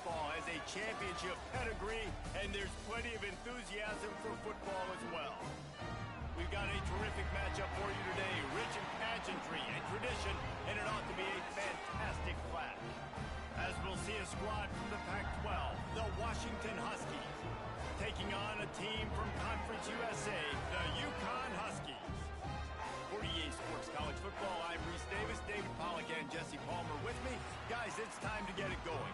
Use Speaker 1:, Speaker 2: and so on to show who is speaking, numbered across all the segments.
Speaker 1: football has a championship pedigree, and there's plenty of enthusiasm for football as well. We've got a terrific matchup for you today, rich in pageantry and tradition, and it ought to be a fantastic clash. As we'll see a squad from the Pac-12, the Washington Huskies, taking on a team from Conference USA, the UConn Huskies. For EA Sports College Football, I'm Reese Davis, David Pollack, and Jesse Palmer with me. Guys, it's time to get it going.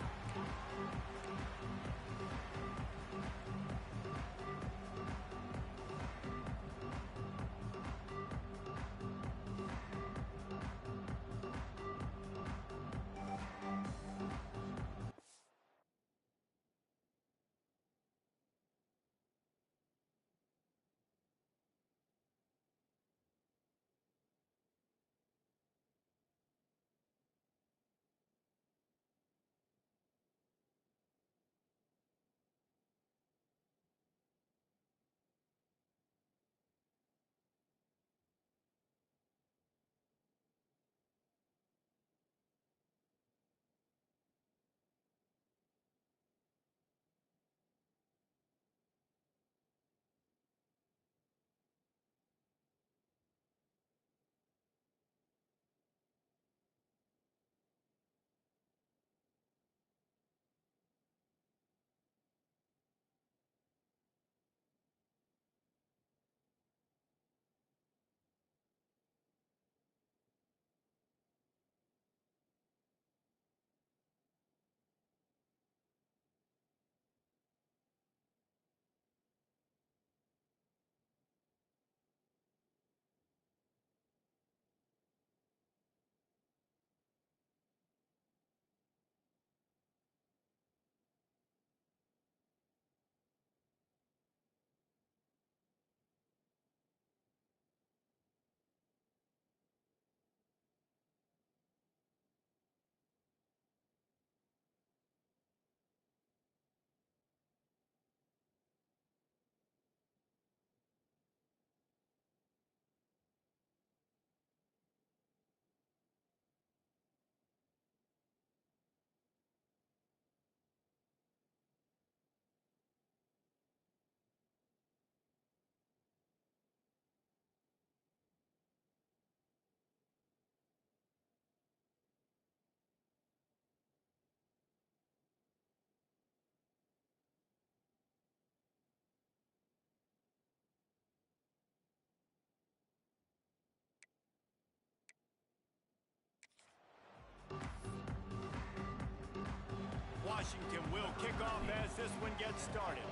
Speaker 1: Washington will kick off as this one gets started.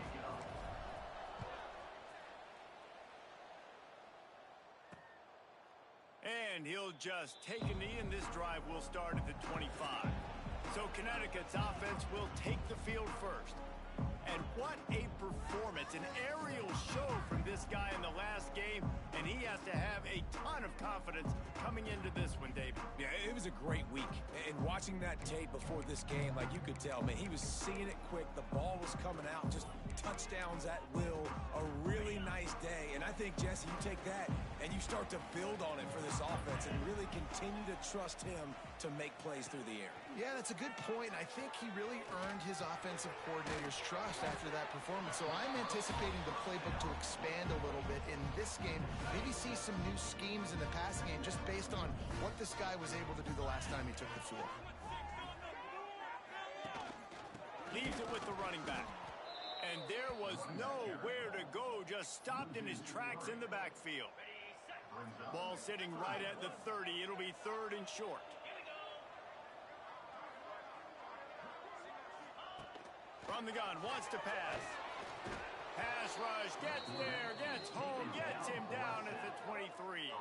Speaker 1: And he'll just take a knee, and this drive will start at the 25. So Connecticut's offense will take the field first. And what a performance, an aerial show from this guy in the last game, and he has to have a ton of confidence coming into this one, David.
Speaker 2: Yeah, it was a great week. And watching that tape before this game, like you could tell, man, he was seeing it quick. The ball was coming out, just touchdowns at will. A really nice day. And I think, Jesse, you take that and you start to build on it for this offense and really continue to trust him to make plays through the air.
Speaker 3: Yeah, that's a good point. I think he really earned his offensive coordinator's trust after that performance. So I'm anticipating the playbook to expand a little bit in this game. Maybe see some new schemes in the passing game just based on what this guy was able to do the last time he took the field.
Speaker 1: Leaves it with the running back. And there was nowhere to go, just stopped in his tracks in the backfield. Ball sitting right at the 30. It'll be third and short. From the gun, wants to pass. Pass rush, gets there, gets home, gets him down at the 23.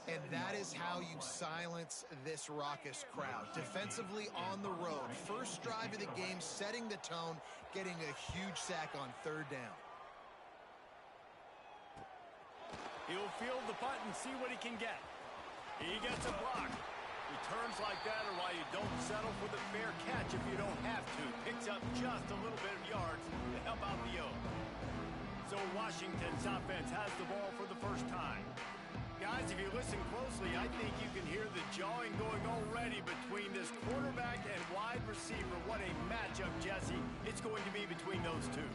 Speaker 3: And that is how you silence this raucous crowd. Defensively on the road. First drive of the game, setting the tone, getting a huge sack on third down.
Speaker 1: He'll field the punt and see what he can get. He gets a block. Returns like that are why you don't settle for the fair catch if you don't have to. Picks up just a little bit of yards to help out the O. So Washington's offense has the ball for the first time. Guys, if you listen closely, I think you can hear the jawing going already between this quarterback and wide receiver. receiver. What a matchup, Jesse. It's going to be between those two.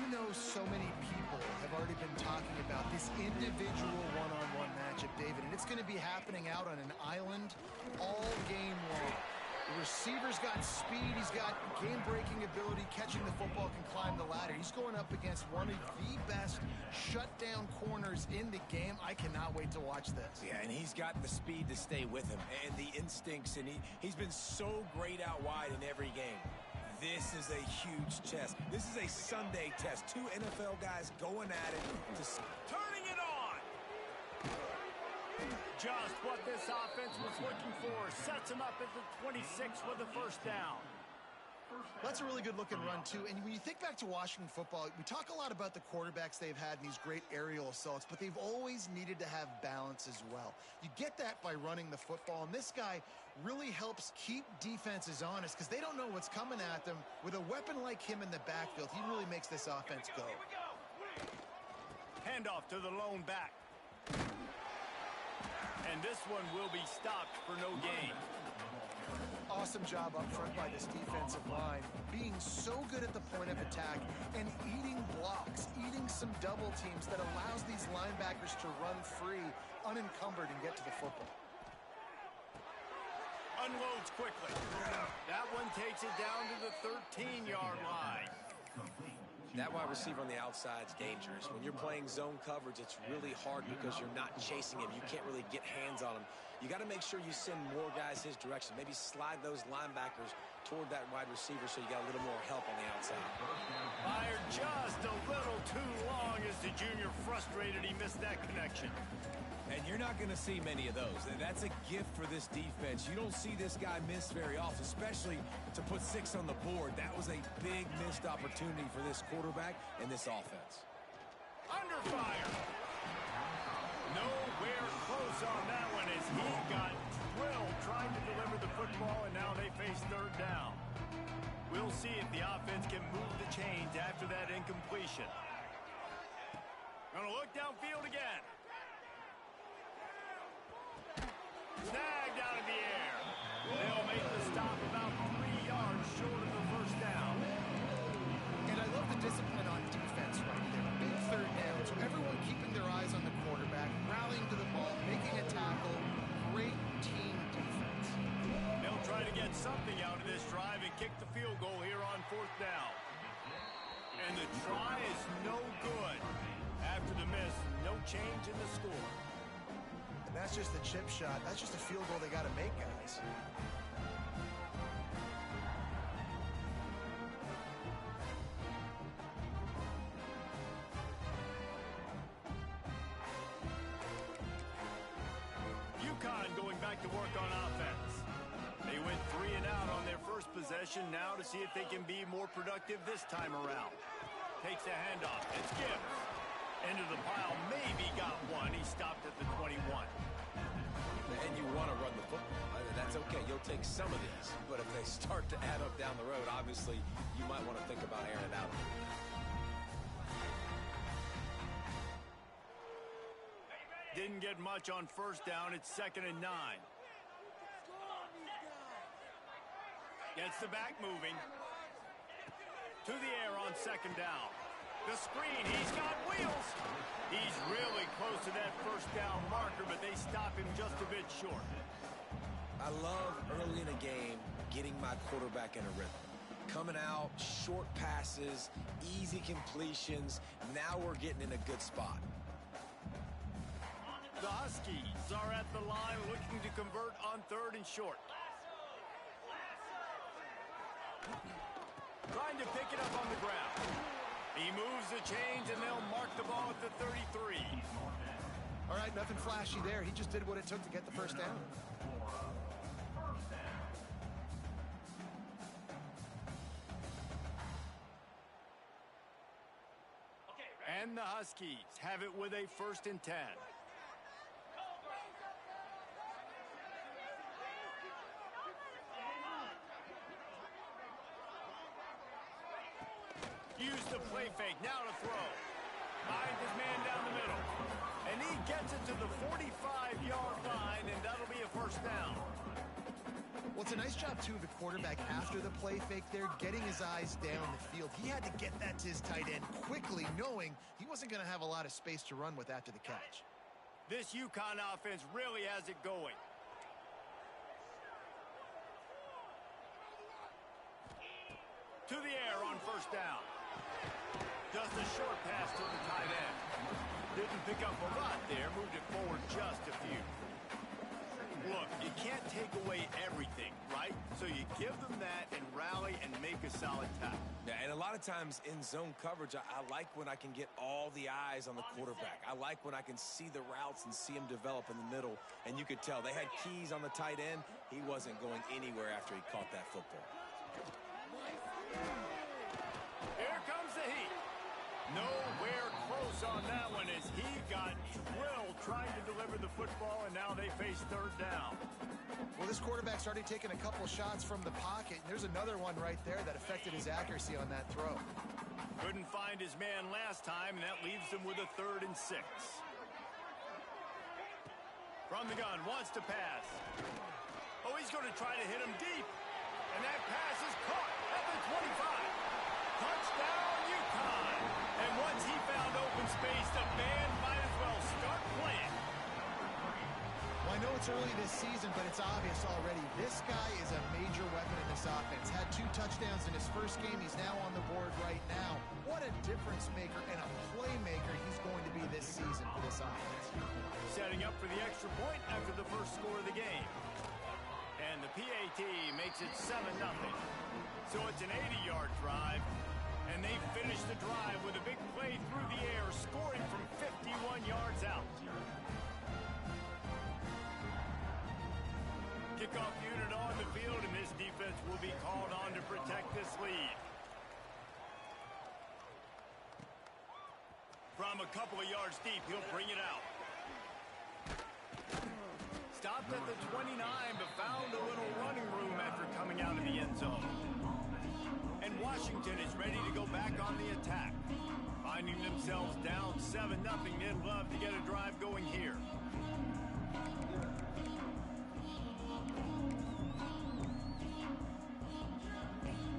Speaker 3: You know, so many people have already been talking about this individual one-on-one matchup, David, and it's going to be happening out on an island all game long. The receiver's got speed, he's got game-breaking ability, catching the football, can climb the ladder. He's going up against one of the best shutdown corners in the game. I cannot wait to watch this.
Speaker 2: Yeah, and he's got the speed to stay with him and the instincts, and he's been so great out wide in every game. This is a huge test. This is a Sunday test. Two NFL guys going at it.
Speaker 1: Turning it on! Just what this offense was looking for. Sets him up at the 26 with the first down.
Speaker 3: That's a really good looking run, too. And when you think back to Washington football, we talk a lot about the quarterbacks they've had in these great aerial assaults, but they've always needed to have balance as well. You get that by running the football, and this guy really helps keep defenses honest because they don't know what's coming at them. With a weapon like him in the backfield, he really makes this offense go.
Speaker 1: Handoff to the lone back. And this one will be stopped for no gain.
Speaker 3: Awesome job up front by this defensive line, being so good at the point of attack and eating blocks, eating some double teams that allows these linebackers to run free, unencumbered, and get to the football.
Speaker 1: Unloads quickly. That one takes it down to the 13-yard line.
Speaker 2: That wide receiver on the outside is dangerous. When you're playing zone coverage, it's really hard because you're not chasing him. You can't really get hands on him. You got to make sure you send more guys his direction. Maybe slide those linebackers toward that wide receiver so you got a little more help on the outside.
Speaker 1: Fired just a little too long as the junior frustrated. He missed that connection.
Speaker 2: And you're not going to see many of those. That's a gift for this defense. You don't see this guy miss very often, especially to put 6 on the board. That was a big missed opportunity for this quarterback and this offense.
Speaker 1: Under fire. Nowhere close on that one as he got drilled trying to deliver the football, and now they face third down. We'll see if the offense can move the chains after that incompletion. Gonna look downfield again. Snagged out of the air. They'll make the stop about 3 yards short of the first down.
Speaker 3: And I love the discipline on defense right there. Big third down, so everyone keeping their eyes on the quarterback, rallying to the ball, making a tackle. Great team defense.
Speaker 1: They'll try to get something out of this drive and kick the field goal here on fourth down. And the try is no good. After the miss, no change in the score.
Speaker 3: That's just a chip shot. That's just a field goal they got to make, guys.
Speaker 1: UConn going back to work on offense. They went 3 and out on their first possession. Now to see if they can be more productive this time around. Takes a handoff. It's Gibbs. Into the pile. Maybe got one. He stopped at the 21.
Speaker 2: And you want to run the football. That's okay. You'll take some of these. But if they start to add up down the road, obviously, you might want to think about airing it out.
Speaker 1: Didn't get much on first down. It's 2nd and 9. Gets the back moving. To the air on 2nd down. The screen, he's got wheels. He's really close to that first down marker, but they stop him just a bit short.
Speaker 2: I love early in a game getting my quarterback in a rhythm. Coming out, short passes, easy completions. Now we're getting in a good spot.
Speaker 1: The Huskies are at the line looking to convert on 3rd and short. Trying to pick it up on the ground. He moves the chains, and they'll mark the ball at the 33.
Speaker 3: All right, nothing flashy there. He just did what it took to get the first down.
Speaker 1: And the Huskies have it with a 1st and 10. Use the play fake, now to throw. Finds his man down the middle. And he gets it to the 45-yard line, and that'll be a 1st down.
Speaker 3: Well, it's a nice job, too, of the quarterback after the play fake there, getting his eyes down the field. He had to get that to his tight end quickly, knowing he wasn't going to have a lot of space to run with after the catch.
Speaker 1: This UConn offense really has it going. To the air on first down. Just a short pass to the tight end. Didn't pick up a lot there, moved it forward just a few. Look, you can't take away everything, right? So you give them that and rally and make a solid tackle.
Speaker 2: Yeah, and a lot of times in zone coverage, I like when I can get all the eyes on the quarterback. I like when I can see the routes and see him develop in the middle. And you could tell they had keys on the tight end. He wasn't going anywhere after he caught that football.
Speaker 1: Here comes the heat. Nowhere close on that one as he got drilled trying to deliver the football, and now they face third down.
Speaker 3: Well, this quarterback's already taken a couple shots from the pocket. And there's another one right there that affected his accuracy on that throw.
Speaker 1: Couldn't find his man last time, and that leaves him with a 3rd and 6. From the gun, wants to pass. Oh, he's going to try to hit him deep. And that pass is caught at the 25. Touchdown, UConn. And once he found open space, the band might as well start playing.
Speaker 3: Well, I know it's early this season, but it's obvious already. This guy is a major weapon in this offense. Had 2 touchdowns in his first game. He's now on the board right now. What a difference maker and a playmaker he's going to be this season for this offense.
Speaker 1: Setting up for the extra point after the first score of the game. And the PAT makes it 7-0. So it's an 80-yard drive. And they finish the drive with a big play through the air, scoring from 51 yards out. Kickoff unit on the field, and this defense will be called on to protect this lead. From a couple of yards deep, he'll bring it out. Stopped at the 29, but found a little running room after coming out of the end zone. And Washington is ready to go back on the attack. Finding themselves down 7-0, they'd love to get a drive going here.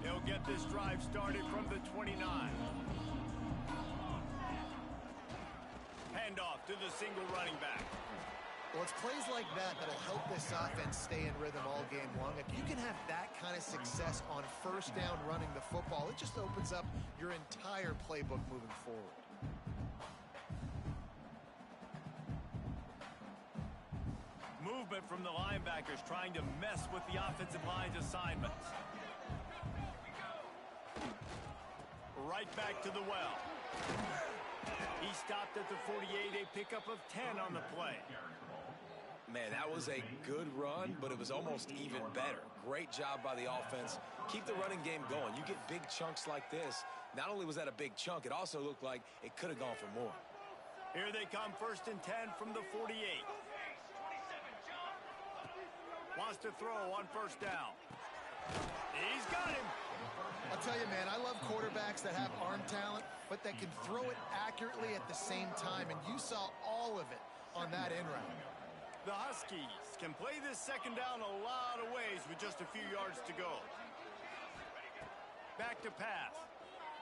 Speaker 1: They'll get this drive started from the 29. Handoff to the single running back.
Speaker 3: Well, it's plays like that that'll help this offense stay in rhythm all game long. If you can have that kind of success on first down running the football, it just opens up your entire playbook moving forward.
Speaker 1: Movement from the linebackers trying to mess with the offensive line's assignments. Right back to the well. He stopped at the 48, a pickup of 10 on the play.
Speaker 2: Man, that was a good run, but it was almost even better. Great job by the offense. Keep the running game going. You get big chunks like this. Not only was that a big chunk, it also looked like it could have gone for more.
Speaker 1: Here they come, 1st and 10 from the 48. Wants to throw on first down. He's got him.
Speaker 3: I'll tell you, man, I love quarterbacks that have arm talent, but that can throw it accurately at the same time, and you saw all of it on that end route.
Speaker 1: The Huskies can play this second down a lot of ways with just a few yards to go. Back to pass.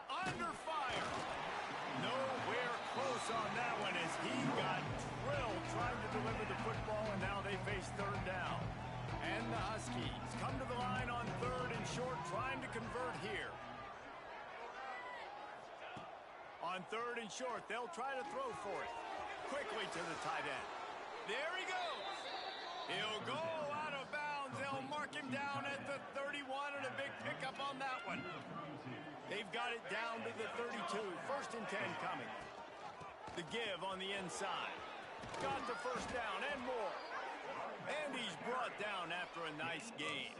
Speaker 1: Under fire. Nowhere close on that one as he got drilled trying to deliver the football, and now they face third down. And the Huskies come to the line on 3rd and short, trying to convert here. On 3rd and short, they'll try to throw for it. Quickly to the tight end. There he goes. He'll go out of bounds. They'll mark him down at the 31, and a big pickup on that one. They've got it down to the 32. 1st and 10 coming. The give on the inside. Got the first down and more. And he's brought down after a nice game.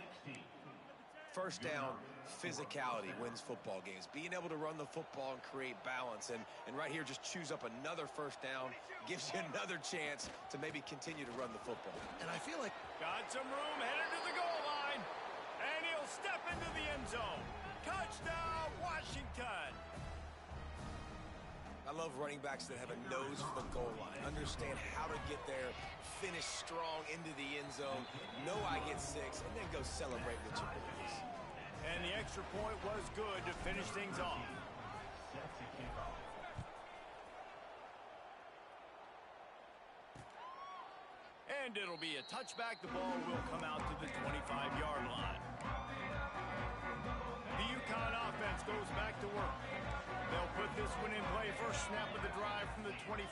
Speaker 2: First down, physicality wins football games. Being able to run the football and create balance. And right here, just choose up another first down. Gives you another chance to maybe continue to run the football.
Speaker 3: And I feel like...
Speaker 1: Got some room, headed to the goal line. And he'll step into the end zone. Touchdown, Washington.
Speaker 2: I love running backs that have a nose for the goal line, understand how to get there, finish strong into the end zone, know I get 6, and then go celebrate with your boys.
Speaker 1: And the extra point was good to finish things off. And it'll be a touchback. The ball will come out to the 25-yard line. The UConn offense goes back to work. They'll put this one in play. First snap of the drive from the 25.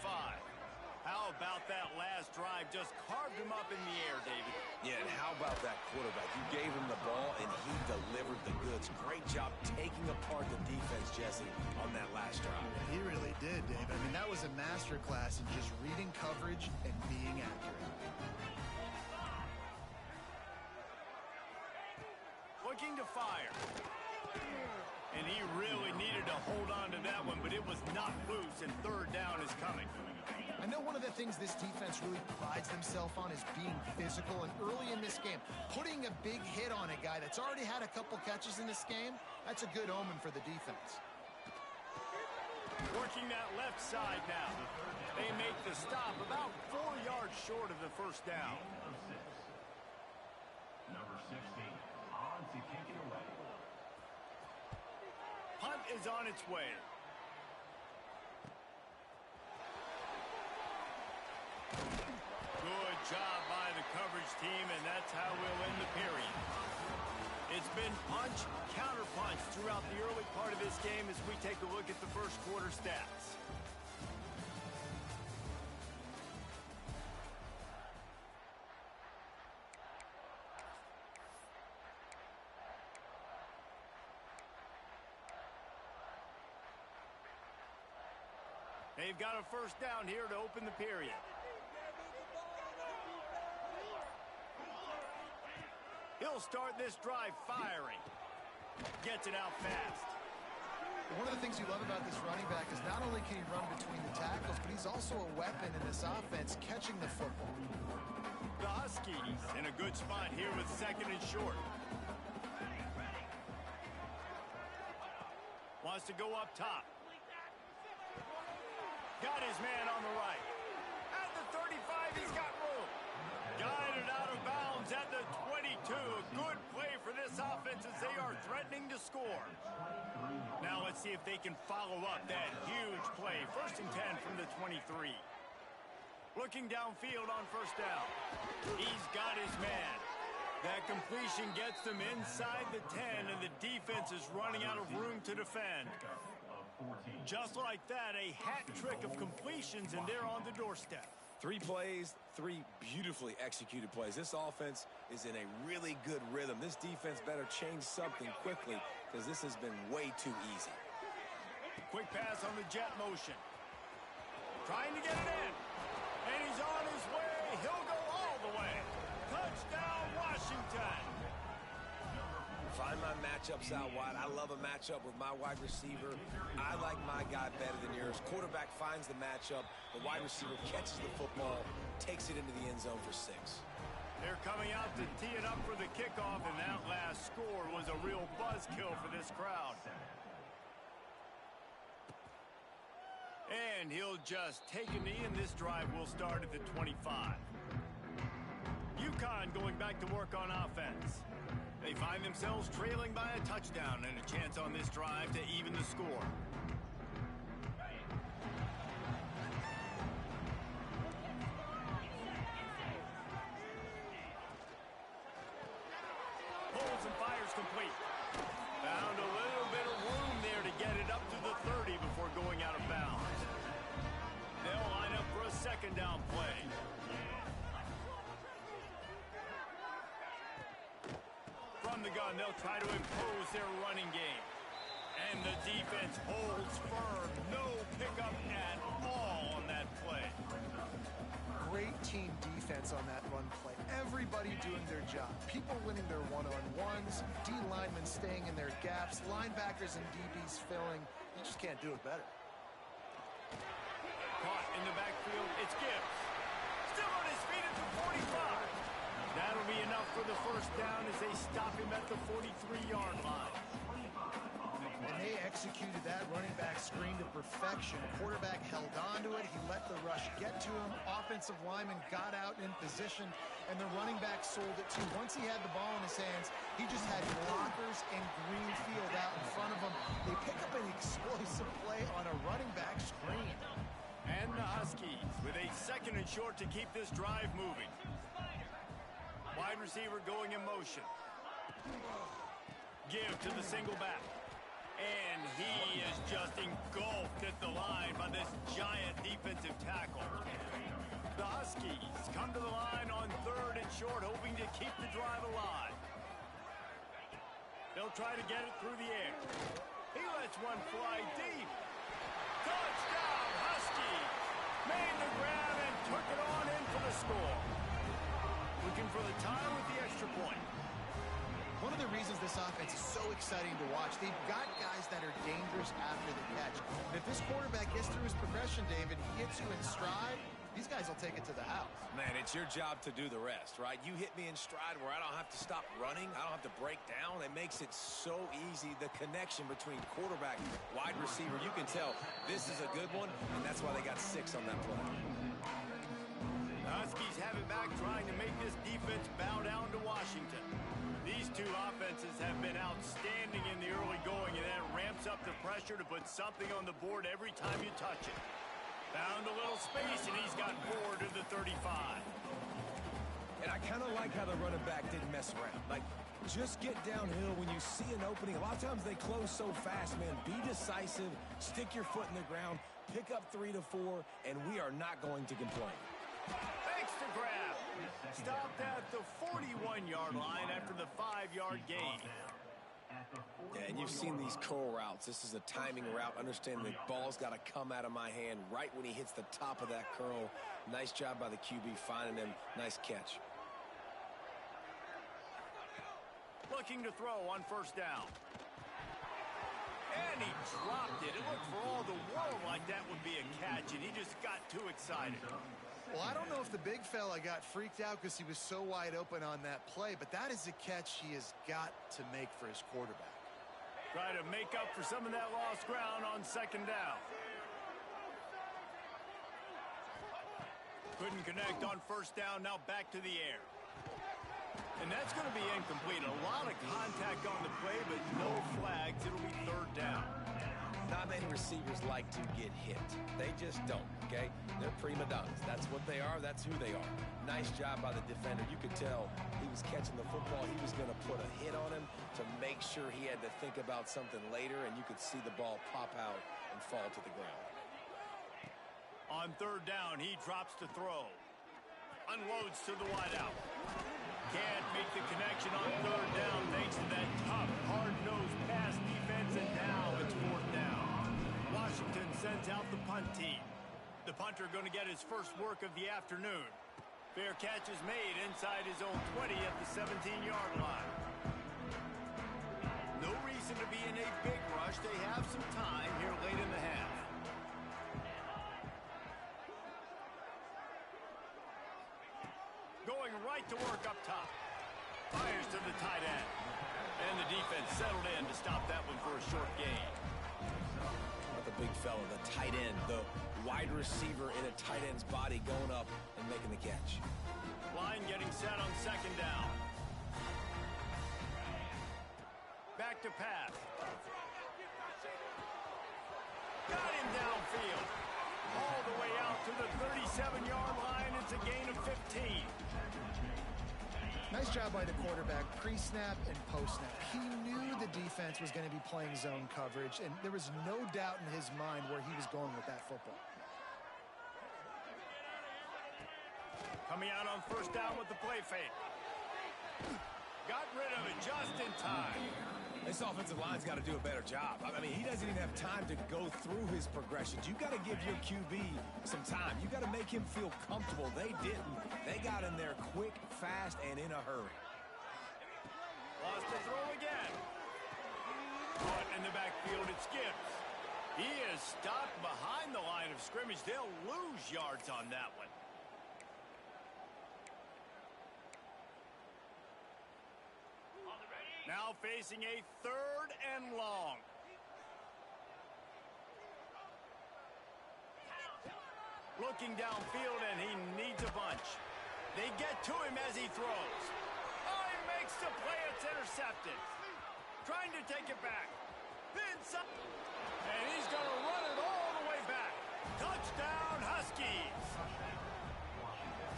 Speaker 1: How about that last drive? Just carved him up in the air, David.
Speaker 2: Yeah, and how about that quarterback? You gave him the ball, and he delivered the goods. Great job taking apart the defense, Jesse, on that last drive.
Speaker 3: He really did, Dave. I mean, that was a masterclass in just reading coverage and being accurate.
Speaker 1: Looking to fire. And he really needed to hold on to that one, but it was not loose, and third down is coming.
Speaker 3: I know one of the things this defense really prides themselves on is being physical, and early in this game, putting a big hit on a guy that's already had a couple catches in this game, that's a good omen for the defense.
Speaker 1: Working that left side now. They make the stop about 4 yards short of the first down.
Speaker 4: Number 16, on to kick it away.
Speaker 1: Punt is on its way. Good job by the coverage team, and that's how we'll end the period. It's been punch, counter-punch throughout the early part of this game as we take a look at the first quarter stats. They've got a first down here to open the period. He'll start this drive firing. Gets it out fast.
Speaker 3: One of the things you love about this running back is not only can he run between the tackles, but he's also a weapon in this offense catching the football.
Speaker 1: The Huskies in a good spot here with second and short. Wants to go up top. Got his man on the right. At the 35, he's got room. Guided out of bounds at the 22. A good play for this offense as they are threatening to score. Now let's see if they can follow up that huge play. First and 10 from the 23. Looking downfield on first down. He's got his man. That completion gets them inside the 10, and the defense is running out of room to defend. Just like that, a hat trick of completions, and they're on the doorstep.
Speaker 2: 3 plays, 3 beautifully executed plays. This offense is in a really good rhythm. This defense better change something quickly because this has been way too easy.
Speaker 1: Quick pass on the jet motion. Trying to get it in. And he's on his way. He'll go all the way. Touchdown, Washington.
Speaker 2: Find my matchups out wide. I love a matchup with my wide receiver. I like my guy better than yours. Quarterback finds the matchup. The wide receiver catches the football, takes it into the end zone for 6.
Speaker 1: They're coming out to tee it up for the kickoff, and that last score was a real buzzkill for this crowd. And he'll just take a knee, and this drive will start at the 25. UConn going back to work on offense. They find themselves trailing by a touchdown and a chance on this drive to even the score. Pulls and fires complete. Found a little bit of room there to get it up to the 30 before going out of bounds. They'll line up for a second down play. From the gun, they'll try to impose their running game. And the defense holds firm. No pickup at all on that play.
Speaker 3: Great team defense on that run play. Everybody doing their job. People winning their one-on-ones, D linemen staying in their gaps, linebackers and DBs filling. You just can't do it better.
Speaker 1: Caught in the backfield, it's Gibbs. Still on his feet at the 45. That'll be enough for the first down as they stop him at the 43-yard line.
Speaker 3: And they executed that running back screen to perfection. Quarterback held on to it. He let the rush get to him. Offensive lineman got out in position, and the running back sold it too. Once he had the ball in his hands, he just had blockers and green field out in front of him. They pick up an explosive play on a running back screen.
Speaker 1: And the Huskies with a 2nd and short to keep this drive moving. Wide receiver going in motion. Give to the single back. And he is just engulfed at the line by this giant defensive tackle. The Huskies come to the line on 3rd and short, hoping to keep the drive alive. They'll try to get it through the air. He lets one fly deep. Touchdown, Huskies! Made the grab and took it on in for the score. Looking for the tie with the extra point.
Speaker 3: One of the reasons this offense is so exciting to watch, they've got guys that are dangerous after the catch. And if this quarterback gets through his progression, David, he hits you in stride, these guys will take it to the house.
Speaker 2: Man, it's your job to do the rest, right? You hit me in stride where I don't have to stop running. I don't have to break down. It makes it so easy. The connection between quarterback and wide receiver, you can tell this is a good one, and that's why they got 6 on that play.
Speaker 1: The Huskies have it back, trying to make this defense bow down to Washington. These two offenses have been outstanding in the early going, and that ramps up the pressure to put something on the board every time you touch it. Found a little space, and he's got 4 to the 35.
Speaker 2: And I kind of like how the running back didn't mess around. Like, just get downhill when you see an opening. A lot of times they close so fast, man. Be decisive, stick your foot in the ground, pick up 3 to 4, and we are not going to complain.
Speaker 1: Thanks to grab. Stopped at the 41-yard line after the 5-yard gain.
Speaker 2: Yeah, and you've seen these curl routes. This is a timing route. Understand the ball's got to come out of my hand right when he hits the top of that curl. Nice job by the QB finding him. Nice catch.
Speaker 1: Looking to throw on 1st down. And he dropped it. It looked for all the world like that would be a catch, and he just got too excited.
Speaker 3: Well, I don't know if the big fella got freaked out because he was so wide open on that play, but that is a catch he has got to make for his quarterback.
Speaker 1: Try to make up for some of that lost ground on 2nd down. Couldn't connect on 1st down, now back to the air. And that's going to be incomplete. A lot of contact on the play, but no flags. It'll be 3rd down.
Speaker 2: Not many receivers like to get hit. They just don't, okay? They're prima donnas. That's what they are. That's who they are. Nice job by the defender. You could tell he was catching the football. He was going to put a hit on him to make sure he had to think about something later, and you could see the ball pop out and fall to the ground.
Speaker 1: On 3rd down, he drops to throw. Unloads to the wideout. Can't make the connection on 3rd down thanks to that tough, hard-nosed pass defense, and now it's 4th down. Washington sends out the punt team. The punter going to get his first work of the afternoon. Fair catch is made inside his own 20 at the 17-yard line. No reason to be in a big rush. They have some time here late in the half. Going right to work up top. Fires to the tight end. And the defense settled in to stop that one for a short gain.
Speaker 2: The big fella, the tight end, the wide receiver in a tight end's body going up and making the catch.
Speaker 1: Line getting set on 2nd down. Back to pass. Got him downfield. All the way out to the 37-yard line. It's a gain of 15.
Speaker 3: Nice job by the quarterback, pre-snap and post-snap. He knew the defense was going to be playing zone coverage, and there was no doubt in his mind where he was going with that football.
Speaker 1: Coming out on 1st down with the play fake. Got rid of it just in time.
Speaker 2: This offensive line's got to do a better job. I mean, he doesn't even have time to go through his progressions. You got to give your QB some time. You got to make him feel comfortable. They didn't. They got in there quick, fast, and in a hurry.
Speaker 1: Lost the throw again. Caught in the backfield, it's Gibbs. He is stopped behind the line of scrimmage. They'll lose yards on that one. Now facing a 3rd and long. looking downfield, and he needs a bunch. They get to him as he throws. Oh, he makes the play. It's intercepted. Trying to take it back. Inside. And he's going to run it all the way back. Touchdown, Huskies.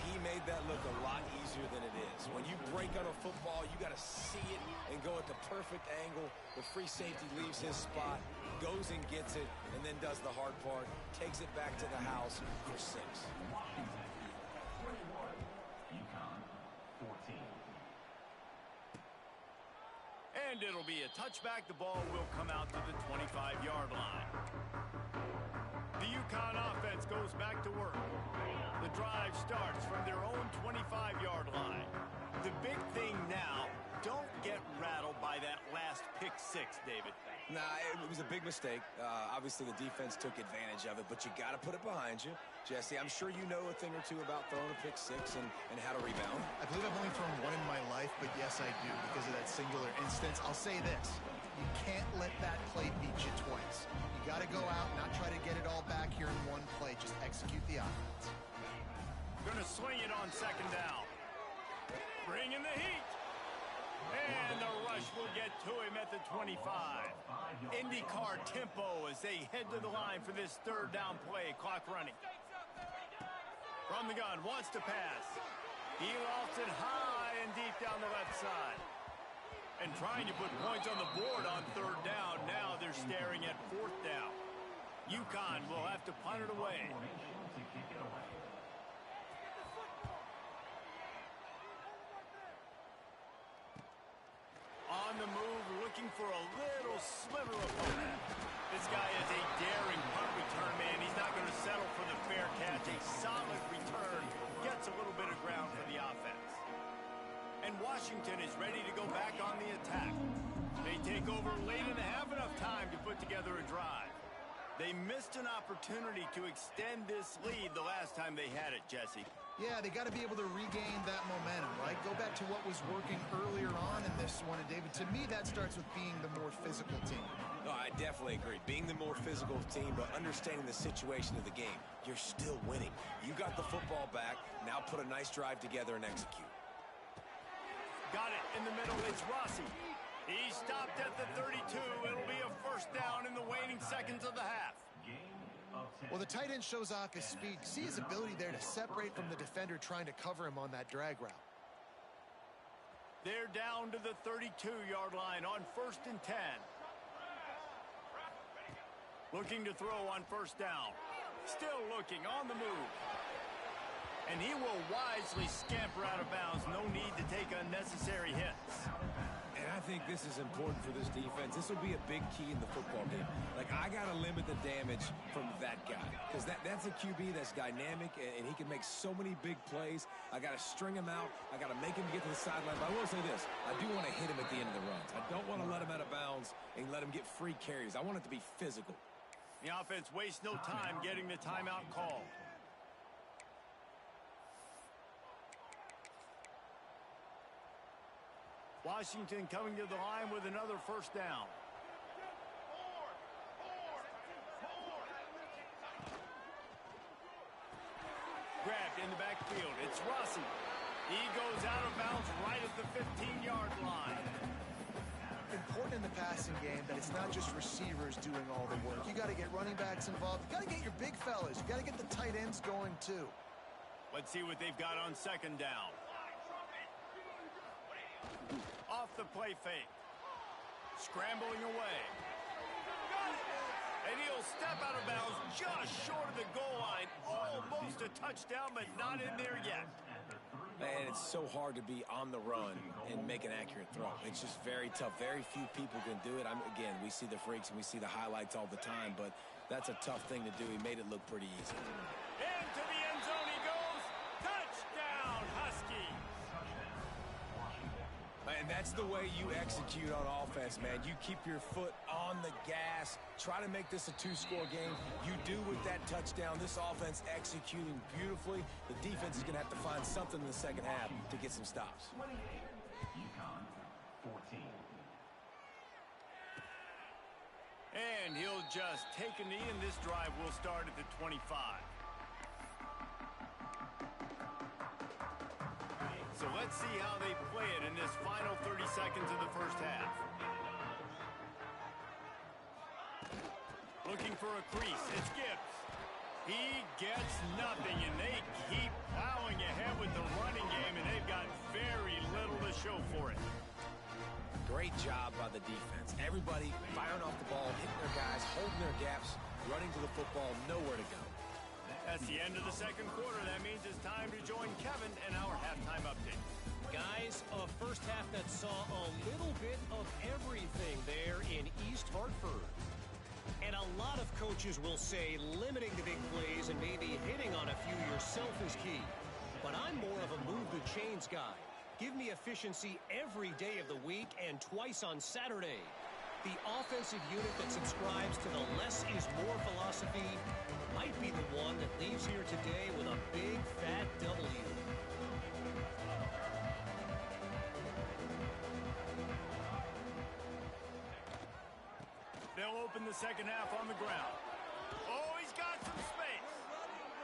Speaker 2: He made that look a lot easier than it is. When you break on a football, you got to see it and go at the perfect angle. The free safety leaves his spot, goes and gets it, and then does the hard part, takes it back to the house for 6.
Speaker 4: Washington, 21. UConn, 14.
Speaker 1: And it'll be a touchback. The ball will come out to the 25-yard line. The UConn offense goes back to work. The drive starts from their own 25-yard line. The big thing now, don't get rattled by that last pick 6, David.
Speaker 2: Nah, it was a big mistake. Obviously, the defense took advantage of it, but you got to put it behind you. Jesse, I'm sure you know a thing or two about throwing a pick 6 and how to rebound.
Speaker 3: I believe I've only thrown one in my life, but yes, I do because of that singular instance. I'll say this. You can't let that play beat you twice. You got to go out, not try to get it all back here in one play. Just execute the offense.
Speaker 1: Going to swing it on second down. Bring in the heat. And the rush will get to him at the 25. IndyCar tempo as they head to the line for this third down play. Clock running. From the gun, wants to pass. He lofts it high and deep down the left side. And trying to put points on the board on third down. Now they're staring at fourth down. UConn will have to punt it away.
Speaker 4: To kick it away.
Speaker 1: On the move, looking for a little sliver of opponent. This guy is a daring punt return man. He's not going to settle for the fair catch. A solid return gets a little bit of ground for the offense. And Washington is ready to go back on the attack. They take over late in the half, enough time to put together a drive. They missed an opportunity to extend this lead the last time they had it, Jesse.
Speaker 3: Yeah, they got to be able to regain that momentum, right? Go back to what was working earlier on in this one. And, David, to me, that starts with being the more physical team.
Speaker 2: No, I definitely agree. Being the more physical team, but understanding the situation of the game. You're still winning. You got the football back. Now put a nice drive together and execute.
Speaker 1: Got it in the middle. It's Rossi. He stopped at the 32. It'll be a first down in the waning seconds of the half.
Speaker 3: Well, the tight end shows off his speed. See his ability there to separate from the defender trying to cover him on that drag route.
Speaker 1: They're down to the 32-yard line on 1st and 10. Looking to throw on first down. Still looking on the move. And he will wisely scamper out of bounds. No need to take unnecessary hits.
Speaker 2: And I think this is important for this defense. This will be a big key in the football game. Like, I got to limit the damage from that guy. Because that's a QB that's dynamic, and he can make so many big plays. I got to string him out. I got to make him get to the sideline. But I will say this. I do want to hit him at the end of the runs. I don't want to let him out of bounds and let him get free carries. I want it to be physical.
Speaker 1: The offense wastes no time getting the timeout called. Washington coming to the line with another first down. Grabbed in the backfield. It's Rossi. He goes out of bounds right at the 15-yard line.
Speaker 3: Important in the passing game that it's not just receivers doing all the work. You got to get running backs involved. You got to get your big fellas. You got to get the tight ends going too.
Speaker 1: Let's see what they've got on second down. Off the play fake. Scrambling away. And he'll step out of bounds just short of the goal line. Almost a touchdown, but not in there yet.
Speaker 2: Man, it's so hard to be on the run and make an accurate throw. It's just very tough. Very few people can do it. Again, we see the freaks and we see the highlights all the time, but that's a tough thing to do. He made it look pretty easy.
Speaker 1: Into the end zone he goes. Touchdown, Huskies.
Speaker 2: And that's the way you execute on offense, man. You keep your foot on the gas. Try to make this a two-score game. You do with that touchdown. This offense executing beautifully. The defense is going to have to find something in the second half to get some stops.
Speaker 4: 28, UConn, 14.
Speaker 1: And he'll just take a knee, and this drive will start at the 25. So let's see how they play it in this final 30 seconds of the first half. Looking for a crease. It's Gibbs. He gets nothing, and they keep plowing ahead with the running game, and they've got very little to show for it.
Speaker 2: Great job by the defense. Everybody firing off the ball, hitting their guys, holding their gaps, running to the football, nowhere to go.
Speaker 1: That's the end of the second quarter. That means it's time to join Kevin and our halftime update.
Speaker 5: Guys, a first half that saw a little bit of everything there in East Hartford. And a lot of coaches will say limiting the big plays and maybe hitting on a few yourself is key. But I'm more of a move the chains guy. Give me efficiency every day of the week and twice on Saturday. The offensive unit that subscribes to the less is more philosophy might be the one that leaves here today with a big fat W.
Speaker 1: They'll open the second half on the ground. Oh, he's got some space.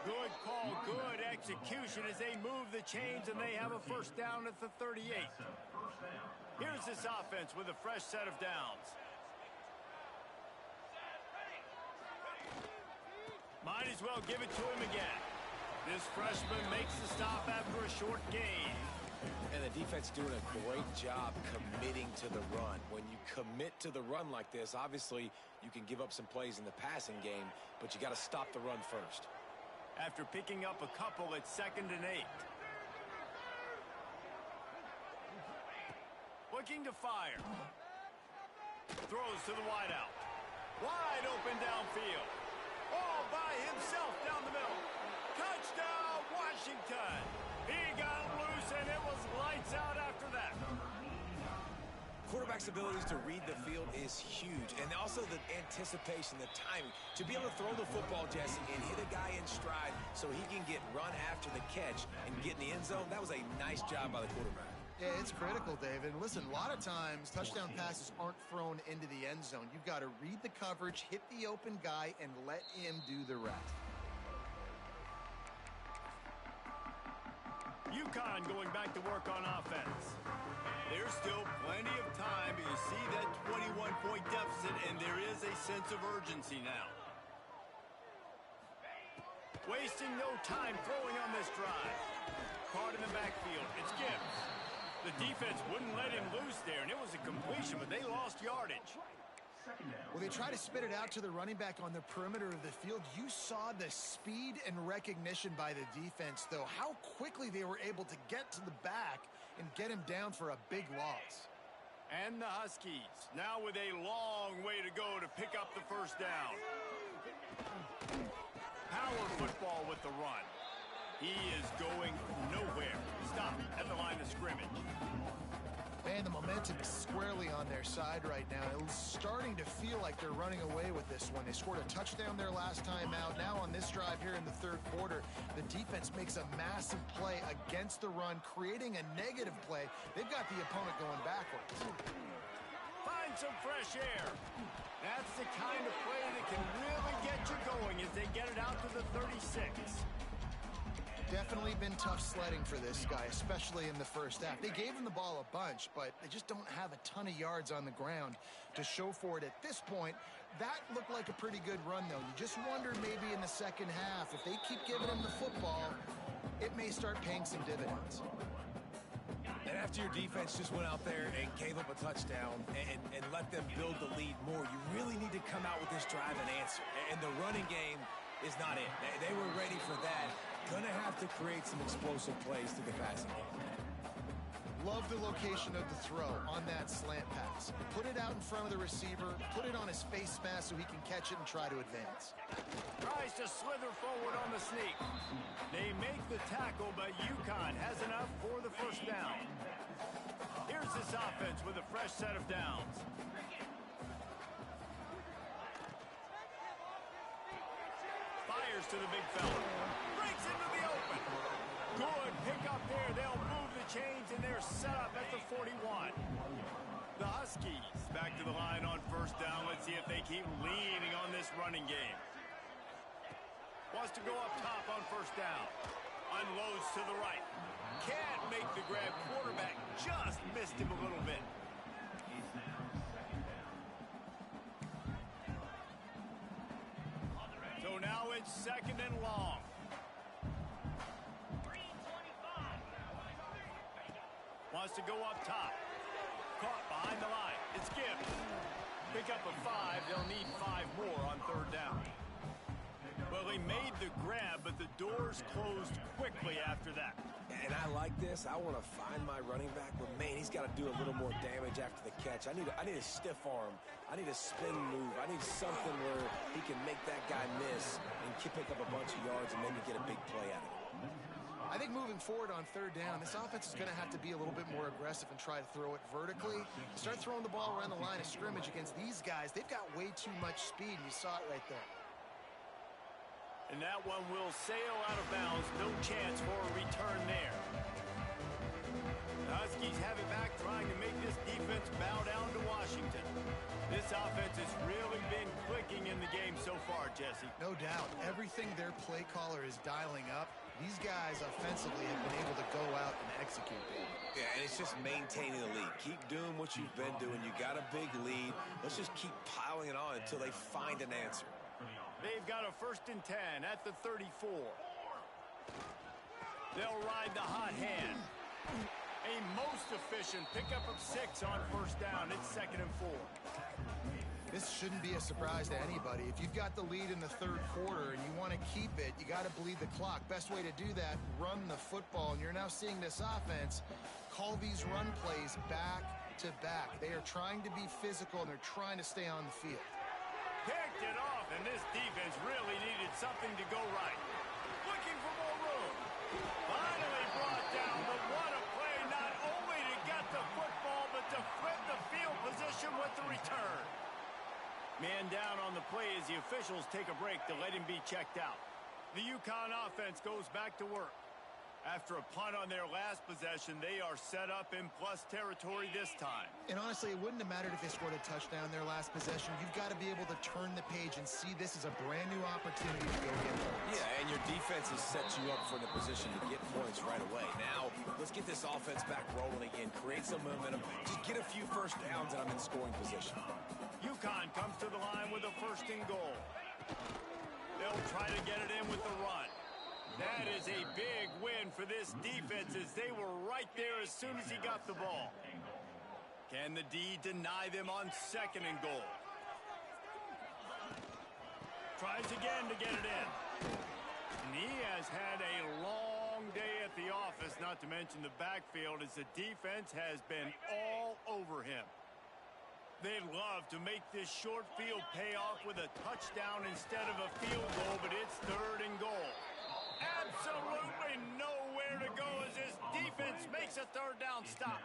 Speaker 1: Good call, good execution as they move the chains and they have a first down at the 38. Here's this offense with a fresh set of downs. Might as well give it to him again. This freshman makes the stop after a short gain.
Speaker 2: And the defense doing a great job committing to the run. When you commit to the run like this, obviously you can give up some plays in the passing game, but you got to stop the run first.
Speaker 1: After picking up a couple, it's 2nd and 8. Looking to fire. Throws to the wideout. Wide open downfield. All by himself down the middle. Touchdown, Washington. He got loose, and it was lights out after that.
Speaker 2: Quarterback's abilities to read the field is huge, and also the anticipation, the timing. To be able to throw the football, Jesse, and hit a guy in stride so he can get run after the catch and get in the end zone, that was a nice job by the quarterback.
Speaker 3: Yeah, it's critical, David. Listen, a lot of times touchdown passes aren't thrown into the end zone. You've got to read the coverage, hit the open guy, and let him do the rest.
Speaker 1: UConn going back to work on offense. There's still plenty of time. You see that 21-point deficit, and there is a sense of urgency now. Wasting no time throwing on this drive. Caught in the backfield. It's Gibbs. The defense wouldn't let him loose there, and it was a completion, but they lost yardage.
Speaker 3: Well, they try to spit it out to the running back on the perimeter of the field. You saw the speed and recognition by the defense, though. How quickly they were able to get to the back and get him down for a big loss.
Speaker 1: And the Huskies now with a long way to go to pick up the first down. Power football with the run. He is going nowhere. Stop at the line of scrimmage.
Speaker 3: Man, the momentum is squarely on their side right now. It's starting to feel like they're running away with this one. They scored a touchdown their last time out. Now on this drive here in the third quarter, the defense makes a massive play against the run, creating a negative play. They've got the opponent going backwards.
Speaker 1: Find some fresh air. That's the kind of play that can really get you going as they get it out to the 36.
Speaker 3: Definitely been tough sledding for this guy, especially in the first half. They gave him the ball a bunch, but they just don't have a ton of yards on the ground to show for it at this point. That looked like a pretty good run, though. You just wondered maybe in the second half, if they keep giving him the football, it may start paying some dividends.
Speaker 2: And after your defense just went out there and gave up a touchdown and let them build the lead more, you really need to come out with this drive and answer. And the running game is not it. They were ready for that. Gonna have to create some explosive plays to the passing game.
Speaker 3: Love the location of the throw on that slant pass. Put it out in front of the receiver, put it on his face mask so he can catch it and try to advance.
Speaker 1: Tries to slither forward on the sneak. They make the tackle, but UConn has enough for the first down. Here's this offense with a fresh set of downs. Fires to the big fella. Breaks into the open. Good pick up there. They'll move the chains, and they're set up at the 41. The Huskies back to the line on first down. Let's see if they keep leaning on this running game. Wants to go up top on first down. Unloads to the right. can't make the grab. Quarterback just missed him a little bit.
Speaker 4: It's now second down.
Speaker 1: So now it's second and long. Wants to go up top. Caught behind the line. It's Gibbs. Pick up a 5. They'll need 5 more on third down. Well, he made the grab, but the doors closed quickly after that.
Speaker 2: And I like this. I want to find my running back, but man, he's got to do a little more damage after the catch. I need a stiff arm. I need a spin move. I need something where he can make that guy miss and pick up a bunch of yards and maybe get a big play out of it.
Speaker 3: I think moving forward on third down, this offense is going to have to be a little bit more aggressive and try to throw it vertically. Start throwing the ball around the line of scrimmage against these guys. They've got way too much speed, and you saw it right there.
Speaker 1: And that one will sail out of bounds. No chance for a return there. The Huskies have it back, trying to make this defense bow down to Washington. This offense has really been clicking in the game so far, Jesse.
Speaker 3: No doubt. Everything their play caller is dialing up, these guys offensively have been able to go out and execute.
Speaker 2: Yeah, and it's just maintaining the lead. Keep doing what you've been doing. You got a big lead. Let's just keep piling it on until they find an answer.
Speaker 1: They've got a 1st and 10 at the 34. They'll ride the hot hand. A most efficient pickup of 6 on 1st down. It's 2nd and 4.
Speaker 3: This shouldn't be a surprise to anybody. If you've got the lead in the third quarter and you want to keep it, you got to bleed the clock. Best way to do that, run the football. And you're now seeing this offense call these run plays back to back. They are trying to be physical, and they're trying to stay on the field.
Speaker 1: Picked it off, and this defense really needed something to go right. Looking for more room. Finally brought down, but what a play, not only to get the football, but to flip the field position with the return. Man down on the play as the officials take a break to let him be checked out. The UConn offense goes back to work. After a punt on their last possession, they are set up in plus territory this time.
Speaker 3: And honestly, it wouldn't have mattered if they scored a touchdown their last possession. You've got to be able to turn the page and see this as a brand new opportunity to go get points.
Speaker 2: Yeah, and your defense has set you up for the position to get points right away. Now, let's get this offense back rolling again. Create some momentum. Just get a few first downs, and I'm in scoring position.
Speaker 1: UConn comes to the line with a 1st and goal. They'll try to get it in with the run. That is a big win for this defense as they were right there as soon as he got the ball. Can the D deny them on 2nd and goal? Tries again to get it in. And he has had a long day at the office, not to mention the backfield, as the defense has been all over him. They'd love to make this short field pay off with a touchdown instead of a field goal, but it's 3rd and goal. Absolutely nowhere to go as this defense makes a 3rd down stop.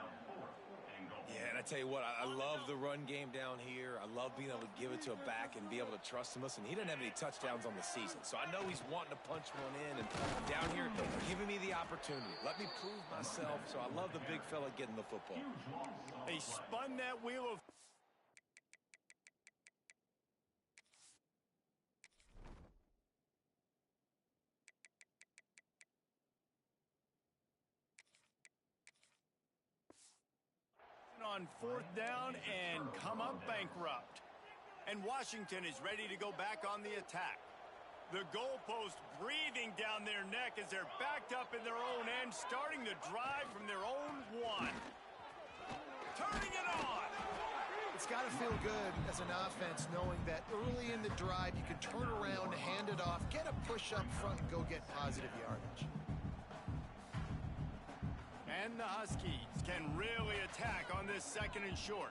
Speaker 2: Yeah, and I tell you what, I love the run game down here. I love being able to give it to a back and be able to trust him. Listen, he didn't have any touchdowns on the season, so I know he's wanting to punch one in. And down here, giving me the opportunity. Let me prove myself, so I love the big fella getting the football.
Speaker 1: They spun that wheel of... on 4th down and come up bankrupt. And Washington is ready to go back on the attack. The goalpost breathing down their neck as they're backed up in their own end, starting the drive from their own 1. Turning it on.
Speaker 3: It's got to feel good as an offense knowing that early in the drive you can turn around, hand it off, get a push up front, and go get positive yardage.
Speaker 1: And the Huskies can really attack on this 2nd and short.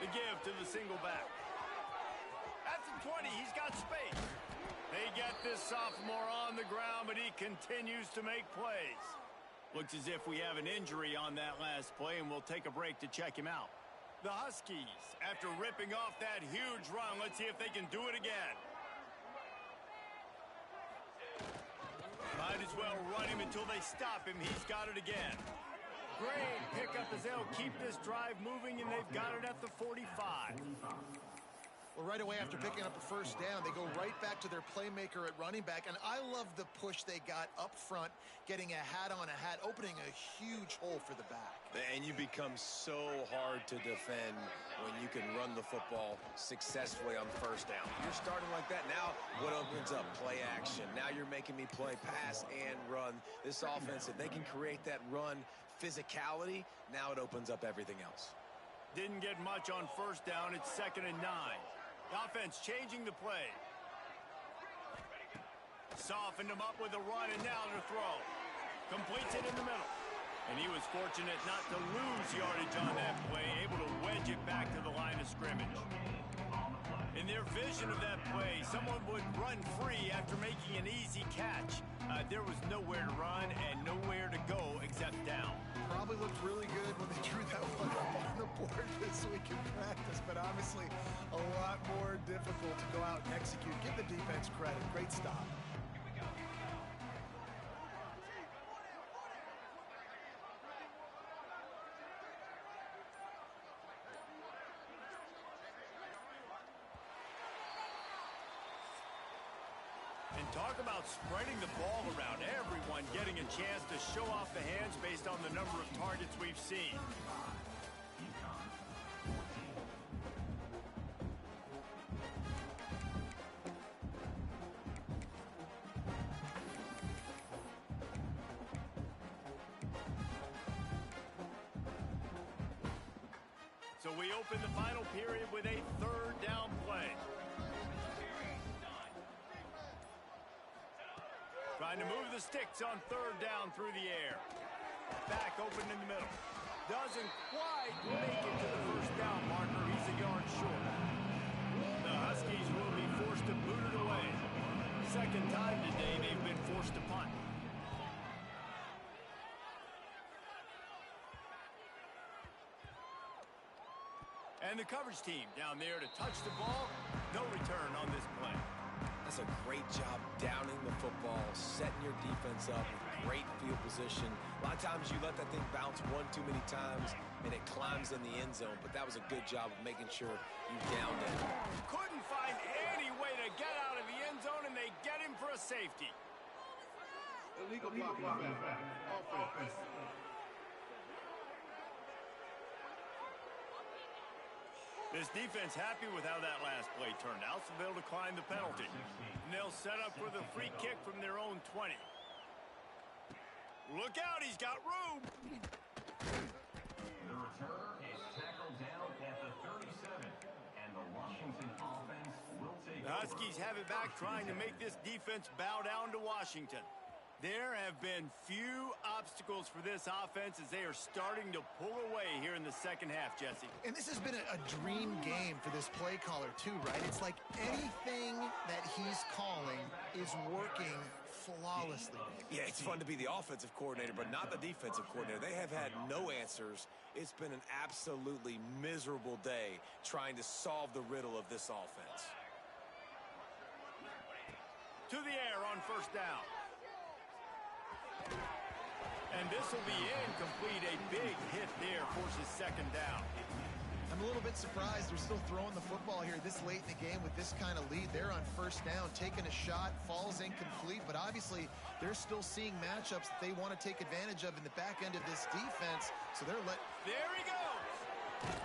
Speaker 1: The give to the single back. At the 20, he's got space. They get this sophomore on the ground, but he continues to make plays. Looks as if we have an injury on that last play, and we'll take a break to check him out. The Huskies, after ripping off that huge run, let's see if they can do it again. Might as well run him until they stop him. He's got it again. Great pickup as they'll keep this drive moving, and they've got it at the 45.
Speaker 3: Well, right away after picking up a first down, they go right back to their playmaker at running back. And I love the push they got up front, getting a hat on a hat, opening a huge hole for the back.
Speaker 2: And you become so hard to defend when you can run the football successfully on first down. You're starting like that. Now what opens up? Play action. Now you're making me play pass and run. This offense, if they can create that run physicality, now it opens up everything else.
Speaker 1: Didn't get much on first down. It's 2nd and 9. The offense changing the play. Softened him up with a run, and now to throw. Completes it in the middle. And he was fortunate not to lose yardage on that play, able to wedge it back to the line of scrimmage. In their vision of that play, someone would run free after making an easy catch. There was nowhere to run and nowhere to go except down.
Speaker 3: Probably looked really good when they drew that one up on the board this week in practice, but obviously a lot more difficult to go out and execute. Give the defense credit. Great stop.
Speaker 1: And talk about spreading the ball around. Everyone getting a chance to show off the hands based on the number of targets we've seen. So we open the final period with a 3rd down play. Trying to move the sticks on 3rd down through the air. Back open in the middle. Doesn't quite make it to the 1st down marker. He's a yard short. The Huskies will be forced to boot it away. 2nd time today they've been forced to punt. And the coverage team down there to touch the ball. No return on this play.
Speaker 2: That's a great job downing the football, setting your defense up with great field position. A lot of times you let that thing bounce one too many times and it climbs in the end zone, but that was a good job of making sure you downed it.
Speaker 1: Couldn't find any way to get out of the end zone, and they get him for a safety.
Speaker 4: Illegal blocking offense.
Speaker 1: This defense happy with how that last play turned out, so they'll decline the penalty. And they'll set up with a free kick from their own 20. Look out, he's got room.
Speaker 4: The returner is tackled down at the 37, and the Washington offense will take
Speaker 1: The Huskies have it back, trying to make this defense bow down to Washington. There have been few obstacles for this offense as they are starting to pull away here in the 2nd half, Jesse.
Speaker 3: And this has been a dream game for this play caller too, right? It's like anything that he's calling is working flawlessly.
Speaker 2: Yeah, it's fun to be the offensive coordinator, but not the defensive coordinator. They have had no answers. It's been an absolutely miserable day trying to solve the riddle of this offense.
Speaker 1: To the air on 1st down. And this will be incomplete. A big hit there forces 2nd down.
Speaker 3: I'm a little bit surprised they're still throwing the football here this late in the game with this kind of lead. They're on 1st down, taking a shot, falls incomplete, but obviously they're still seeing matchups that they want to take advantage of in the back end of this defense, so they're
Speaker 1: There he goes!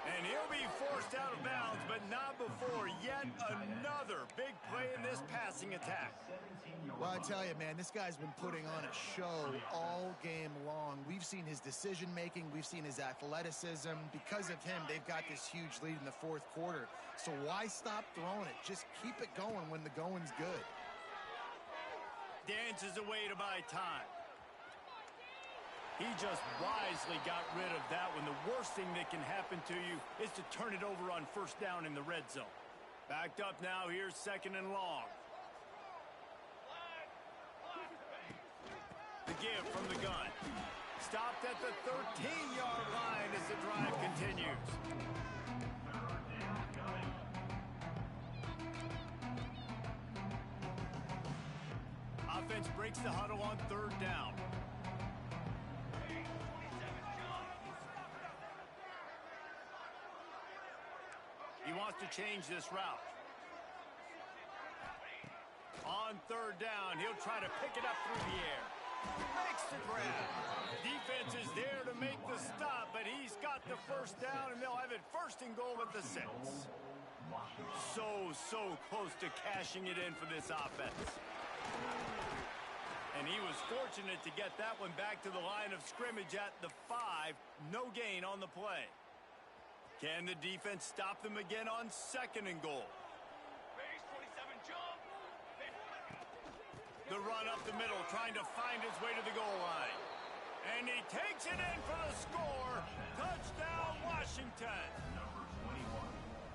Speaker 1: And he'll be forced out of bounds, but not before yet another big play in this passing attack.
Speaker 3: Well, I tell you, man, this guy's been putting on a show all game long. We've seen his decision-making. We've seen his athleticism. Because of him, they've got this huge lead in the 4th quarter. So why stop throwing it? Just keep it going when the going's good.
Speaker 1: Dances away to buy time. He just wisely got rid of that one. The worst thing that can happen to you is to turn it over on 1st down in the red zone. Backed up now, here's 2nd and long. The give from the gun. Stopped at the 13-yard line as the drive continues. Offense breaks the huddle on 3rd down. He wants wants to change this route. On third down, he'll try to pick it up through the air. Makes the grab. Defense is there to make the stop, but he's got the first down, and they'll have it first and goal at the 6. So close to cashing it in for this offense. And he was fortunate to get that one back to the line of scrimmage at the 5. No gain on the play. Can the defense stop them again on second and goal? The run up the middle, trying to find his way to the goal line. And he takes it in for the score. Touchdown, Washington.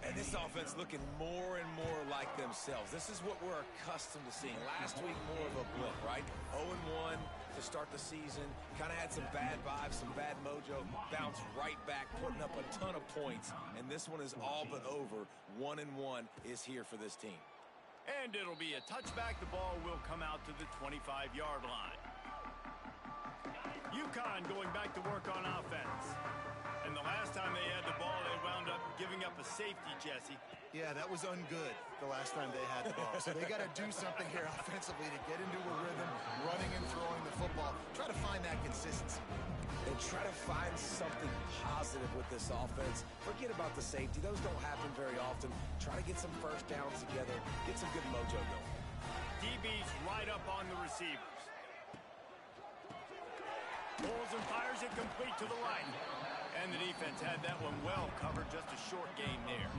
Speaker 2: And this offense looking more and more like themselves. This is what we're accustomed to seeing. Last week, more of a blip, right? 0-1 to start the season. Kind of had some bad vibes, some bad mojo. Bounced right back, putting up a ton of points. And this one is all but over. 1-1 is here for this team.
Speaker 1: And it'll be a touchback. The ball will come out to the 25-yard line. UConn going back to work on offense. And the last time they had the ball, they wound up giving up a safety, Jesse.
Speaker 3: Yeah, that was ungood the last time they had the ball. So they got to do something here offensively to get into a rhythm, running and throwing the football. Try to find that consistency.
Speaker 2: And try to find something positive with this offense. Forget about the safety. Those don't happen very often. Try to get some first downs together. Get some good mojo going.
Speaker 1: DB's right up on the receivers. Pulls and fires it complete to the right. And the defense had that one well covered. Just a short gain there.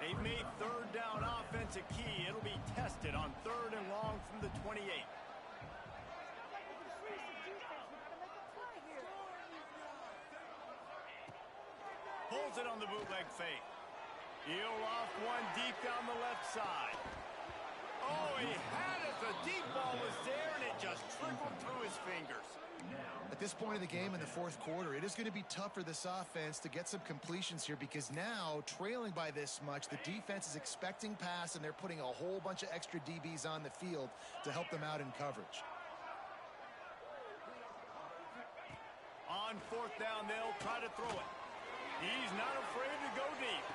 Speaker 1: They've made third down offense a key. It'll be tested on third and long from the 28. Pulls it on the bootleg fake. He'll loft one deep down the left side. Oh, he had it. The deep ball was there, and it just trickled through his fingers.
Speaker 3: At this point of the game in the fourth quarter, it is going to be tough for this offense to get some completions here because now, trailing by this much, the defense is expecting pass, and they're putting a whole bunch of extra DBs on the field to help them out in coverage.
Speaker 1: On fourth down, they'll try to throw it. He's not afraid to go deep.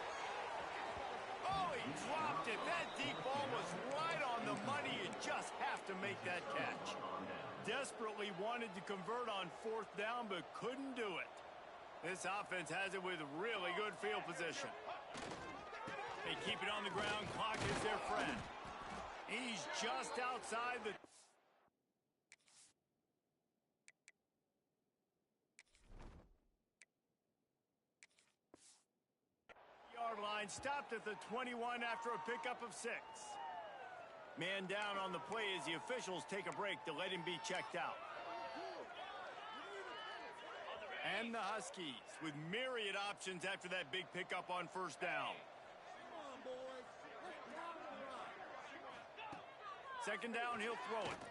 Speaker 1: Oh, he dropped it. That deep ball was right on the money. You just have to make that catch. Desperately wanted to convert on fourth down, but couldn't do it. This offense has it with really good field position. They keep it on the ground. Clock is their friend. He's just outside the... yard line, stopped at the 21 after a pickup of 6. Man down on the play as the officials take a break to let him be checked out. And the Huskies with myriad options after that big pickup on first down. Second down, he'll throw it.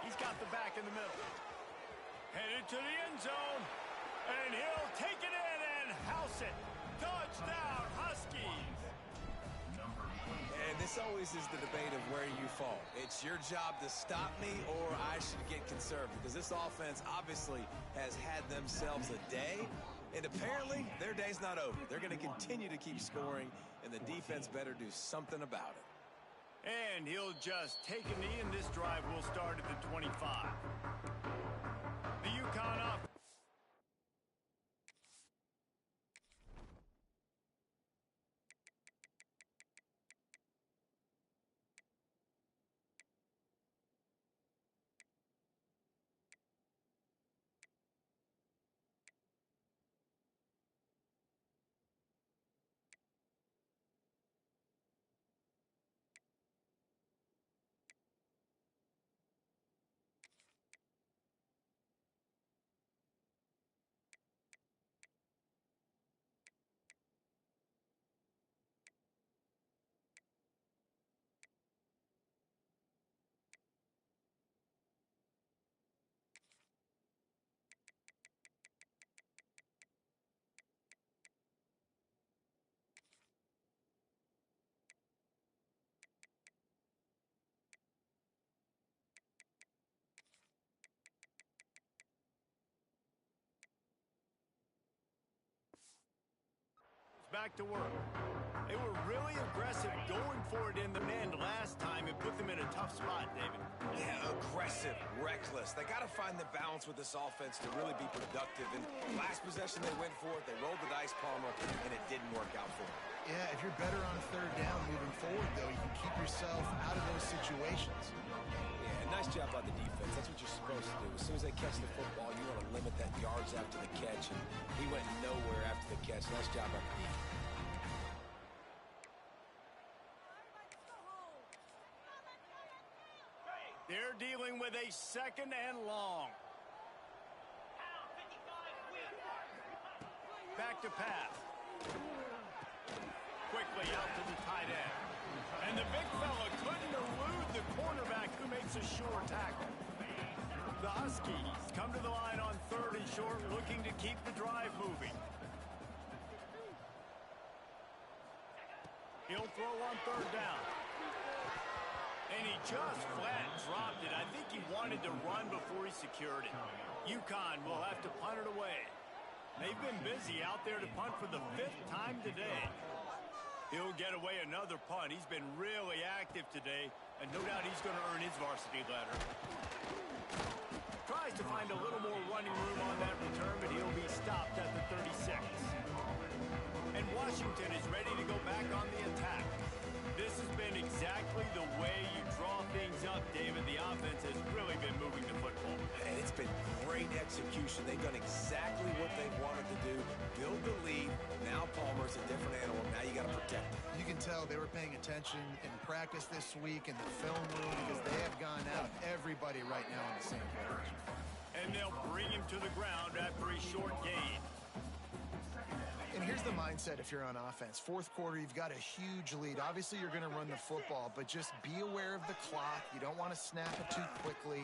Speaker 1: He's got the back in the middle. Headed to the end zone. And he'll take it in and house it. Touchdown, Huskies!
Speaker 2: And this always is the debate of where you fall. It's your job to stop me or I should get conservative because this offense obviously has had themselves a day, and apparently their day's not over. They're going to continue to keep scoring, and the defense better do something about it.
Speaker 1: And he'll just take a knee, and this drive will start at the 25. The UConn offense. back to work. They were really aggressive going for it in the end last time and put them in a tough spot, David.
Speaker 2: Yeah, aggressive, reckless. They got to find the balance with this offense to really be productive. And last possession they went for it, they rolled the dice, Palmer, and it didn't work out for them.
Speaker 3: Yeah, if you're better on 3rd down moving forward, though, you can keep yourself out of those situations.
Speaker 2: Yeah, nice job by the defense. That's what you're supposed to do. As soon as they catch the football, you want to limit that yards after the catch. And he went nowhere after the catch. Nice job by the defense.
Speaker 1: They're dealing with a 2nd and long. Back to pass. Quickly out to the tight end. And the big fella couldn't elude the cornerback who makes a sure tackle. The Huskies come to the line on 3rd and short, looking to keep the drive moving. He'll throw on 3rd down. And he just flat dropped it. I think he wanted to run before he secured it. UConn will have to punt it away. They've been busy out there to punt for the 5th time today. He'll get away another punt. He's been really active today, and no doubt he's going to earn his varsity letter. Tries to find a little more running room on that return, but he'll be stopped at the 36. And Washington is ready to go back on the attack. This has been exactly the way you draw things up, David. The offense has really been moving the football.
Speaker 2: And it's been great execution. They've done exactly what they wanted to do. Build the lead. Now Palmer's a different animal. Now you got to protect him.
Speaker 3: You can tell they were paying attention in practice this week in the film room because they have gone out. Everybody right now on the same page.
Speaker 1: And they'll bring him to the ground after a short gain.
Speaker 3: And here's the mindset if you're on offense. 4th quarter, you've got a huge lead. Obviously, you're going to run the football, but just be aware of the clock. You don't want to snap it too quickly.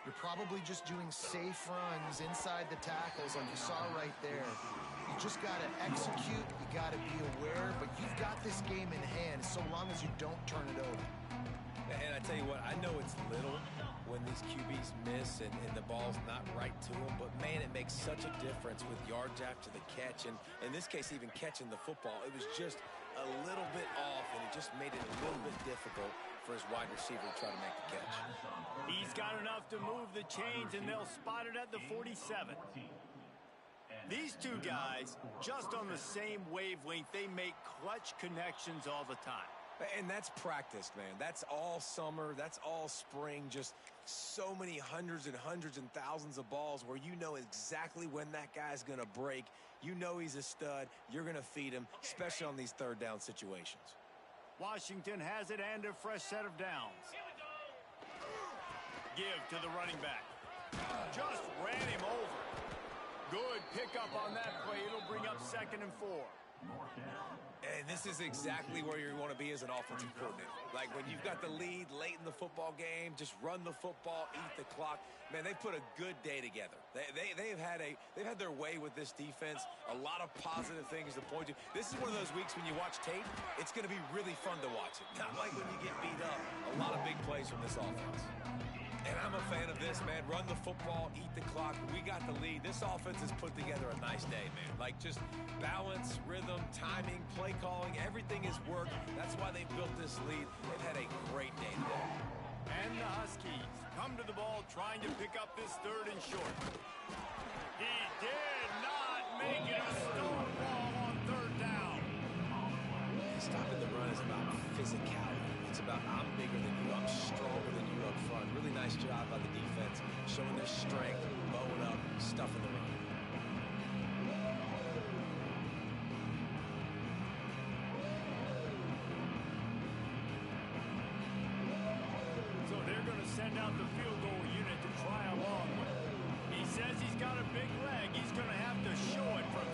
Speaker 3: You're probably just doing safe runs inside the tackles like you saw right there. You just got to execute. You got to be aware, but you've got this game in hand so long as you don't turn it over.
Speaker 2: And I tell you what, I know it's little when these QBs miss and the ball's not right to them, but man, it makes such a difference with yards after the catch, and in this case, even catching the football. It was just a little bit off, and it just made it a little bit difficult for his wide receiver to try to make the catch.
Speaker 1: He's got enough to move the chains, and they'll spot it at the 47. These two guys, just on the same wavelength, they make clutch connections all the time.
Speaker 2: And that's practice, man. That's all summer. That's all spring. Just so many hundreds and thousands of balls where you know exactly when that guy's going to break. You know he's a stud. You're going to feed him, especially on these 3rd down situations.
Speaker 1: Washington has it and a fresh set of downs. Give to the running back. Just ran him over. Good pickup on that play. It'll bring up 2nd and 4.
Speaker 2: And this is exactly where you want to be as an offensive coordinator. Like when you've got the lead late in the football game, just run the football, eat the clock. Man, they put a good day together. They've had their way with this defense. A lot of positive things to point to. This is one of those weeks when you watch tape, it's going to be really fun to watch it. Not like when you get beat up. A lot of big plays from this offense. And I'm a fan of this, man. Run the football, eat the clock. We got the lead. This offense has put together a nice day, man. Like just balance, rhythm, timing, play calling, everything has worked. That's why they built this lead. They've had a great day today.
Speaker 1: And the Huskies come to the ball trying to pick up this 3rd and short. He did not make it a stone wall on 3rd down.
Speaker 2: Stopping the run is about physicality. It's about I'm bigger than you, I'm stronger than you up front. Really nice job by the defense, showing their strength, bowing up, stuffing the run.
Speaker 1: So they're going to send out the field goal unit to try along with. He says he's got a big leg. He's going to have to show it from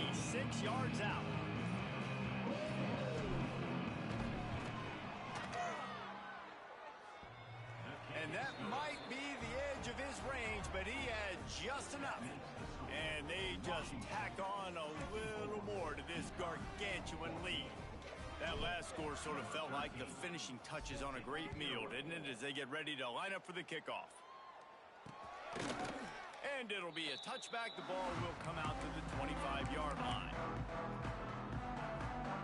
Speaker 1: 56 yards out. And that might be the edge of his range, but he had just enough. And they just tack on a little more to this gargantuan lead. That last score sort of felt like the finishing touches on a great meal, didn't it, as they get ready to line up for the kickoff. And it'll be a touchback. The ball will come out to the 25-yard line.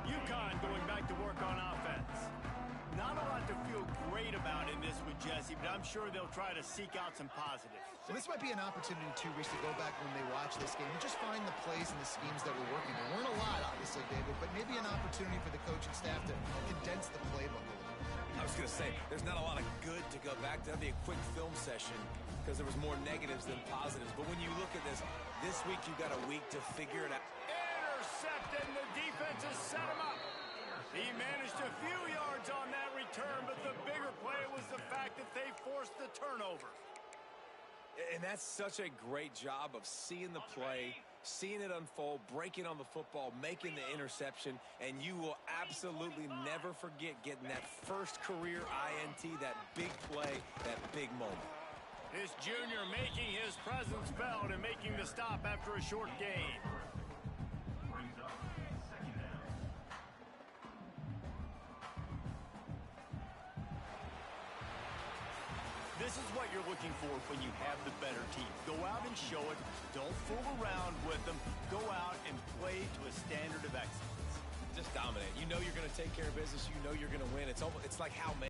Speaker 1: UConn going back to work on offense. Not a lot to feel great about in this with Jesse, but I'm sure they'll try to seek out some positives.
Speaker 3: So this might be an opportunity, too, Reese, to go back when they watch this game and just find the plays and the schemes that were working. There weren't a lot, obviously, David, but maybe an opportunity for the coaching staff to condense the playbook a little.
Speaker 2: I was going to say, there's not a lot of good to go back to. That'd be a quick film session because there was more negatives than positives. But when you look at this week you got a week to figure it out.
Speaker 1: Intercepted, and the defense has set him up. He managed a few yards on that return, but the bigger play was the fact that they forced the turnover.
Speaker 2: And that's such a great job of seeing the play, seeing it unfold, breaking on the football, making the interception, and you will absolutely never forget getting that first career INT, that big play, that big moment.
Speaker 1: This junior making his presence felt and making the stop after a short gain.
Speaker 4: Brings up second down.
Speaker 1: This is what you're looking for when you have the better team. Go out and show it. Don't fool around with them. Go out and play to a standard of excellence.
Speaker 2: Just dominate. You know you're going to take care of business. You know you're going to win. It's like how